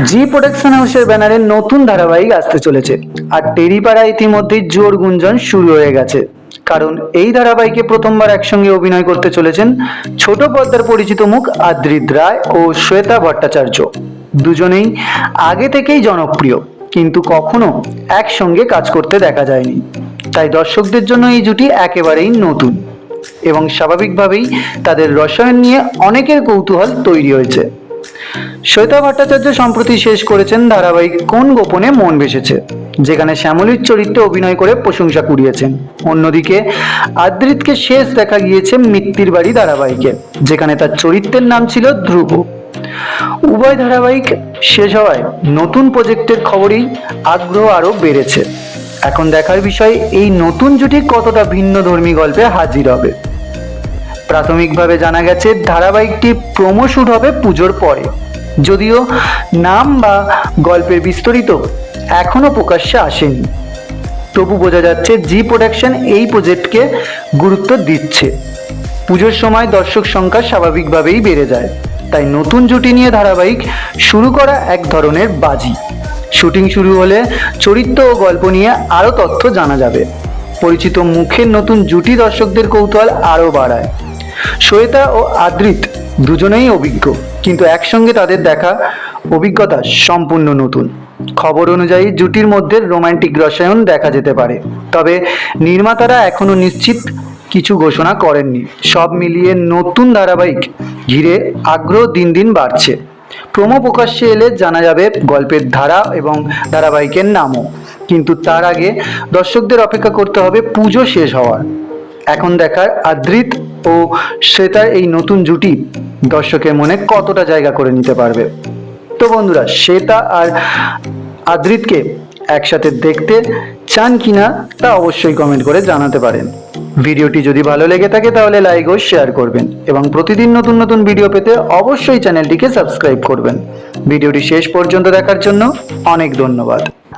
জি production হাউসের ব্যানারে নতুন ধারাবাহিক আসতে চলেছে আর টেরিপাড়া ইতিমধ্যেই জোর গুঞ্জন শুরু হয়ে গেছে। কারণ এই ধারাবাহিকে প্রথমবার একসঙ্গে অভিনয় করতে চলেছেন ছোট পর্দার পরিচিত মুখ আদ্রিত রায় ও শ্বেতা ভট্টাচার্য। দুজনেই আগে থেকেই জনপ্রিয়, কিন্তু কখনো একসঙ্গে কাজ করতে দেখা যায়নি। তাই দর্শকদের জন্য এই জুটি একেবারেই নতুন এবং স্বাভাবিকভাবেই তাদের রসায়ন নিয়ে অনেকের কৌতূহল তৈরি হয়েছে। শ্বেতা ভট্টাচার্য সম্প্রতি শেষ করেছেন ধারাবাহিক কোন গোপনে মন ভেসেছে, যেখানে শ্যামলীর চরিত্রে অভিনয় করে প্রশংসা কুড়িয়েছেন। অন্যদিকে আদ্রিতকে শেষ দেখা গিয়েছে মিত্তির বাড়ি ধারাবাহিকে, যেখানে তার চরিত্রের নাম ছিল ধ্রুব। উভয় ধারাবাহিক শেষ হওয়ায় নতুন প্রজেক্টের খবরেই আগ্রহ আরও বেড়েছে। এখন দেখার বিষয় এই নতুন জুটি কতটা ভিন্নধর্মী গল্পে হাজির হবে। প্রাথমিকভাবে জানা গেছে ধারাবাহিকটি প্রোমো শুট হবে পুজোর পরে, যদিও নাম বা গল্পের বিস্তারিত এখনো প্রকাশ্যে আসেনি। তবু বোঝা যাচ্ছে জি প্রোডাকশন এই প্রজেক্টকে গুরুত্ব দিচ্ছে। পুজোর সময় দর্শক সংখ্যা স্বাভাবিকভাবেই বেড়ে যায়, তাই নতুন জুটি নিয়ে ধারাবাহিক শুরু করা এক ধরনের বাজি। শুটিং শুরু হলে চরিত্র ও গল্প নিয়ে আরও তথ্য জানা যাবে। পরিচিত মুখের নতুন জুটি দর্শকদের কৌতূহল আরও বাড়ায়। শ্বেতা ও আদ্রিত দুজনেই অভিজ্ঞ, কিন্তু একসঙ্গে তাদের দেখা অভিজ্ঞতা সম্পূর্ণ নতুন। খবর অনুযায়ী জুটির মধ্যে রোমান্টিক রসায়ন দেখা যেতে পারে, তবে নির্মাতারা এখনো নিশ্চিত কিছু ঘোষণা করেননি। সব মিলিয়ে নতুন ধারাবাহিক ঘিরে আগ্রহ দিন দিন বাড়ছে। প্রোমো প্রকাশ্যে এলে জানা যাবে গল্পের ধারা এবং ধারাবাহিকের নামও, কিন্তু তার আগে দর্শকদের অপেক্ষা করতে হবে পুজো শেষ হওয়ার। এখন দেখার আদ্রিত ও শ্বেতার এই নতুন জুটি দর্শকের মনে কতটা জায়গা করে নিতে পারবে। তো বন্ধুরা, শ্বেতা আর আদ্রিতকে একসাথে দেখতে চান কিনা তা অবশ্যই কমেন্ট করে জানাতে পারেন। ভিডিওটি যদি ভালো লেগে থাকে তাহলে লাইক ও শেয়ার করবেন এবং প্রতিদিন নতুন নতুন ভিডিও পেতে অবশ্যই চ্যানেলটিকে সাবস্ক্রাইব করবেন। ভিডিওটি শেষ পর্যন্ত দেখার জন্য অনেক ধন্যবাদ।